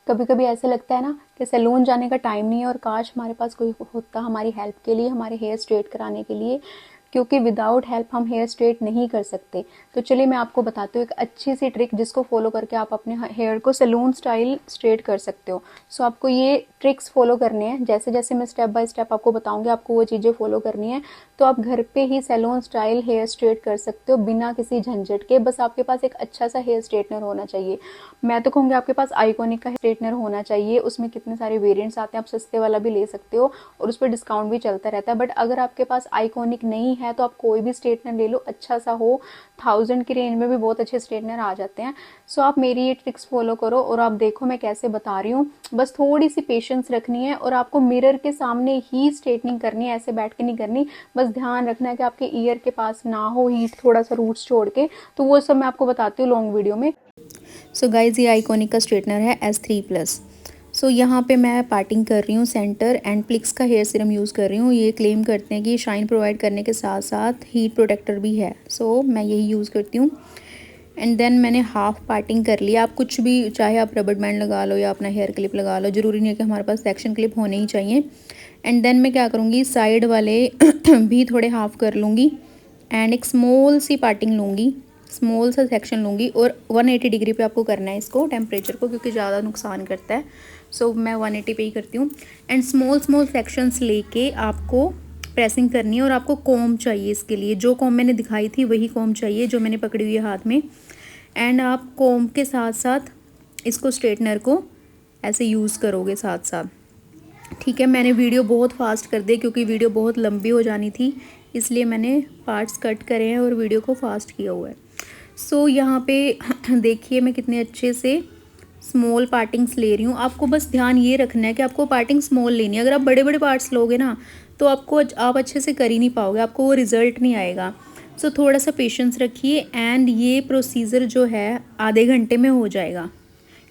कभी कभी ऐसे लगता है ना कि सैलून जाने का टाइम नहीं है और काश हमारे पास कोई होता हमारी हेल्प के लिए, हमारे हेयर स्ट्रेट कराने के लिए, क्योंकि विदाउट हेल्प हम हेयर स्ट्रेट नहीं कर सकते। तो चलिए मैं आपको बताती हूँ एक अच्छी सी ट्रिक जिसको फॉलो करके आप अपने हेयर को सैलून स्टाइल स्ट्रेट कर सकते हो। सो आपको ये ट्रिक्स फॉलो करने हैं, जैसे जैसे मैं स्टेप बाय स्टेप आपको बताऊंगी आपको वो चीज़ें फॉलो करनी है। तो आप घर पे ही सैलून स्टाइल हेयर स्ट्रेट कर सकते हो बिना किसी झंझट के। बस आपके पास एक अच्छा सा हेयर स्ट्रेटनर होना चाहिए। मैं तो कहूँगी आपके पास आइकॉनिक का स्ट्रेटनर होना चाहिए। उसमें कितने सारे वेरिएंट्स आते हैं, आप सस्ते वाला भी ले सकते हो और उस पर डिस्काउंट भी चलता रहता है। बट अगर आपके पास आइकॉनिक नहीं है तो आप कोई भी स्ट्रेटनर ले लो, अच्छा सा हो। 1000 की रेंज में भी बहुत अच्छे स्ट्रेटनर आ जाते हैं। सो आप मेरी ये ट्रिक्स फॉलो करो और आप देखो मैं कैसे बता रही हूँ। बस थोड़ी सी पेशेंस रखनी है और आपको मिरर के सामने ही स्ट्रेटनिंग करनी है, ऐसे बैठ के नहीं करनी। बस ध्यान रखना है कि आपके ईयर के पास ना हो हीट, थोड़ा सा रूट्स छोड़ के। तो वो सब मैं आपको बताती हूँ लॉन्ग वीडियो में। सो गाइज ये आइकॉनिक का स्ट्रेटनर है S3+। सो यहाँ पे मैं पार्टिंग कर रही हूँ सेंटर एंड प्लिक्स का हेयर सीरम यूज़ कर रही हूँ। ये क्लेम करते हैं कि शाइन प्रोवाइड करने के साथ साथ हीट प्रोटेक्टर भी है। सो मैं यही यूज़ करती हूँ। एंड देन मैंने हाफ पार्टिंग कर लिया। आप कुछ भी, चाहे आप रबड़ बैंड लगा लो या अपना हेयर क्लिप लगा लो, ज़रूरी नहीं है कि हमारे पास सेक्शन क्लिप होने ही चाहिए। एंड देन मैं क्या करूँगी, साइड वाले भी थोड़े हाफ कर लूँगी एंड एक स्मॉल सी पार्टिंग लूँगी, स्मॉल सा सेक्शन लूँगी। और 180 डिग्री पे आपको करना है इसको, टेम्परेचर को, क्योंकि ज़्यादा नुकसान करता है। सो मैं 180 पे ही करती हूँ। एंड स्मॉल स्मॉल सेक्शंस लेके आपको प्रेसिंग करनी है। और आपको कॉम्ब चाहिए इसके लिए, जो कॉम्ब मैंने दिखाई थी वही कॉम्ब चाहिए जो मैंने पकड़ी हुई है हाथ में। एंड आप कॉम्ब के साथ साथ इसको स्ट्रेटनर को ऐसे यूज़ करोगे साथ साथ। ठीक है, मैंने वीडियो बहुत फास्ट कर दी क्योंकि वीडियो बहुत लंबी हो जानी थी, इसलिए मैंने पार्ट्स कट करे हैं और वीडियो को फास्ट किया हुआ है। सो यहाँ पे देखिए मैं कितने अच्छे से स्मॉल पार्टिंग्स ले रही हूँ। आपको बस ध्यान ये रखना है कि आपको पार्टिंग स्मॉल लेनी है। अगर आप बड़े बड़े पार्ट्स लोगे ना तो आप अच्छे से कर ही नहीं पाओगे, आपको वो रिज़ल्ट नहीं आएगा। सो थोड़ा सा पेशेंस रखिए एंड ये प्रोसीजर जो है आधे घंटे में हो जाएगा।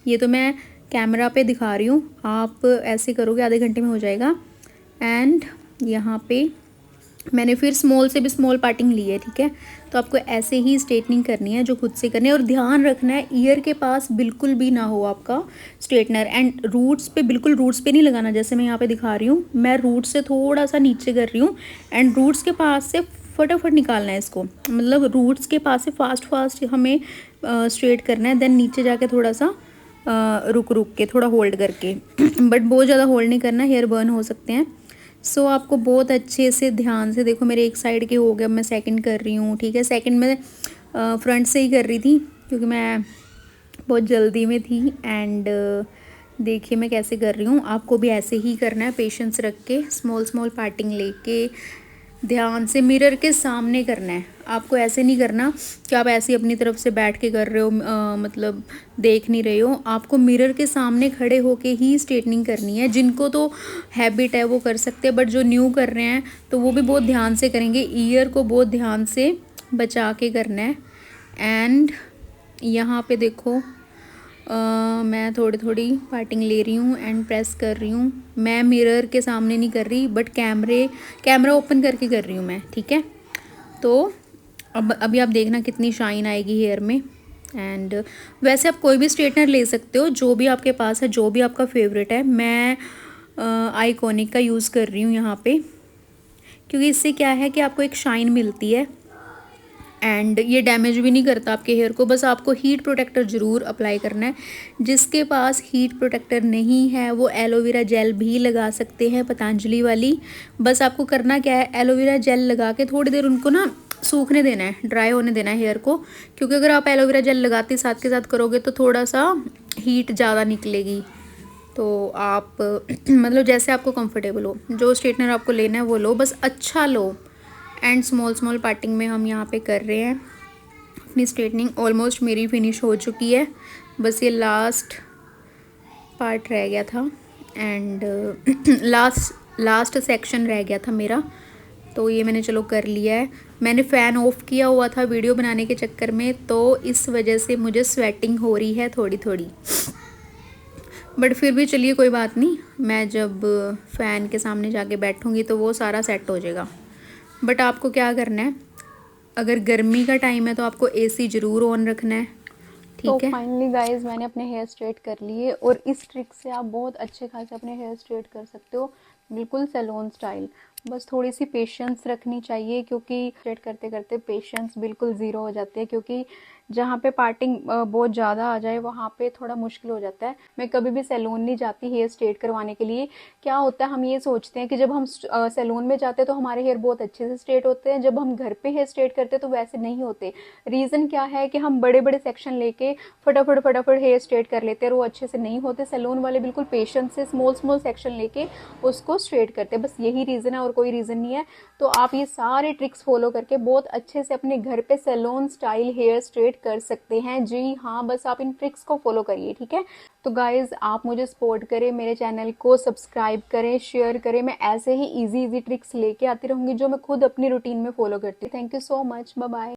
ये तो मैं कैमरा पे दिखा रही हूँ, आप ऐसे करोगे आधे घंटे में हो जाएगा। एंड यहाँ पे मैंने फिर स्मॉल से भी स्मॉल पार्टिंग ली है। ठीक है, तो आपको ऐसे ही स्ट्रेटनिंग करनी है जो खुद से करनी है। और ध्यान रखना है ईयर के पास बिल्कुल भी ना हो आपका स्ट्रेटनर। एंड रूट्स पे, बिल्कुल रूट्स पे नहीं लगाना, जैसे मैं यहाँ पे दिखा रही हूँ। मैं रूट्स से थोड़ा सा नीचे कर रही हूँ एंड रूट्स के पास से फटाफट निकालना है इसको, मतलब रूट्स के पास से फास्ट फास्ट हमें स्ट्रेट करना है। देन नीचे जाके थोड़ा सा रुक रुक के, थोड़ा होल्ड करके बट बहुत ज़्यादा होल्ड नहीं करना, हेयर बर्न हो सकते हैं। सो आपको बहुत अच्छे से ध्यान से देखो, मेरे एक साइड के हो गया, मैं सेकंड कर रही हूँ। ठीक है, सेकंड में फ्रंट से ही कर रही थी क्योंकि मैं बहुत जल्दी में थी। एंड देखिए मैं कैसे कर रही हूँ। आपको भी ऐसे ही करना है, पेशेंस रख के स्मॉल स्मॉल पार्टिंग लेके ध्यान से मिरर के सामने करना है। आपको ऐसे नहीं करना कि आप ऐसे अपनी तरफ से बैठ के कर रहे हो, मतलब देख नहीं रहे हो। आपको मिरर के सामने खड़े होके ही स्ट्रेटनिंग करनी है। जिनको तो हैबिट है वो कर सकते हैं, बट जो न्यू कर रहे हैं तो वो भी बहुत ध्यान से करेंगे। ईयर को बहुत ध्यान से बचा के करना है। एंड यहाँ पे देखो मैं थोड़ी थोड़ी पार्टिंग ले रही हूँ एंड प्रेस कर रही हूँ। मैं मिरर के सामने नहीं कर रही, बट कैमरा ओपन करके कर रही हूँ मैं। ठीक है, तो अब अभी आप देखना कितनी शाइन आएगी हेयर में। एंड वैसे आप कोई भी स्ट्रेटनर ले सकते हो, जो भी आपके पास है, जो भी आपका फेवरेट है। मैं आइकॉनिक का यूज़ कर रही हूँ यहाँ पे, क्योंकि इससे क्या है कि आपको एक शाइन मिलती है एंड ये डैमेज भी नहीं करता आपके हेयर को। बस आपको हीट प्रोटेक्टर ज़रूर अप्लाई करना है। जिसके पास हीट प्रोटेक्टर नहीं है वो एलोवेरा जेल भी लगा सकते हैं, पतंजलि वाली। बस आपको करना क्या है, एलोवेरा जेल लगा के थोड़ी देर उनको ना सूखने देना है, ड्राई होने देना है हेयर को। क्योंकि अगर आप एलोवेरा जेल लगाते साथ के साथ करोगे तो थोड़ा सा हीट ज़्यादा निकलेगी। तो आप मतलब जैसे आपको कंफर्टेबल हो, जो स्ट्रेटनर आपको लेना है वो लो, बस अच्छा लो। एंड स्मॉल स्मॉल पार्टिंग में हम यहाँ पे कर रहे हैं अपनी स्ट्रेटनिंग। ऑलमोस्ट मेरी फिनिश हो चुकी है, बस ये लास्ट पार्ट रह गया था एंड लास्ट सेक्शन रह गया था मेरा। तो ये मैंने चलो कर लिया है। मैंने फ़ैन ऑफ किया हुआ था वीडियो बनाने के चक्कर में, तो इस वजह से मुझे स्वेटिंग हो रही है थोड़ी थोड़ी, बट फिर भी चलिए कोई बात नहीं। मैं जब फ़ैन के सामने जाके बैठूंगी तो वो सारा सेट हो जाएगा। बट आपको क्या करना है, अगर गर्मी का टाइम है तो आपको एसी ज़रूर ऑन रखना है। तो ठीक है। फाइनली गाइज मैंने अपने हेयर स्ट्रेट कर लिए और इस ट्रिक से आप बहुत अच्छे खासे अपने हेयर स्ट्रेट कर सकते हो, बिल्कुल सैलून स्टाइल। बस थोड़ी सी पेशेंस रखनी चाहिए, क्योंकि स्ट्रेट करते करते पेशेंस बिल्कुल ज़ीरो हो जाती है, क्योंकि जहाँ पे पार्टिंग बहुत ज़्यादा आ जाए वहाँ पे थोड़ा मुश्किल हो जाता है। मैं कभी भी सैलून नहीं जाती हेयर स्ट्रेट करवाने के लिए। क्या होता है, हम ये सोचते हैं कि जब हम सैलून में जाते हैं तो हमारे हेयर बहुत अच्छे से स्ट्रेट होते हैं, जब हम घर पे हेयर स्ट्रेट करते हैं तो वैसे नहीं होते। रीज़न क्या है कि हम बड़े बड़े सेक्शन लेके फटाफट फटाफट हेयर स्ट्रेट कर लेते हैं और वो अच्छे से नहीं होते। सैलून वाले बिल्कुल पेशेंस से स्मॉल स्मॉल सेक्शन लेके उसको स्ट्रेट करते हैं, बस यही रीज़न है और कोई रीज़न नहीं है। तो आप ये सारे ट्रिक्स फॉलो करके बहुत अच्छे से अपने घर पे सैलून स्टाइल हेयर स्ट्रेट कर सकते हैं। जी हाँ, बस आप इन ट्रिक्स को फॉलो करिए, ठीक है। तो गाइज आप मुझे सपोर्ट करें, मेरे चैनल को सब्सक्राइब करें, शेयर करें। मैं ऐसे ही इजी इजी ट्रिक्स लेके आती रहूंगी जो मैं खुद अपनी रूटीन में फॉलो करती हूँ। Thank you so much, bye bye.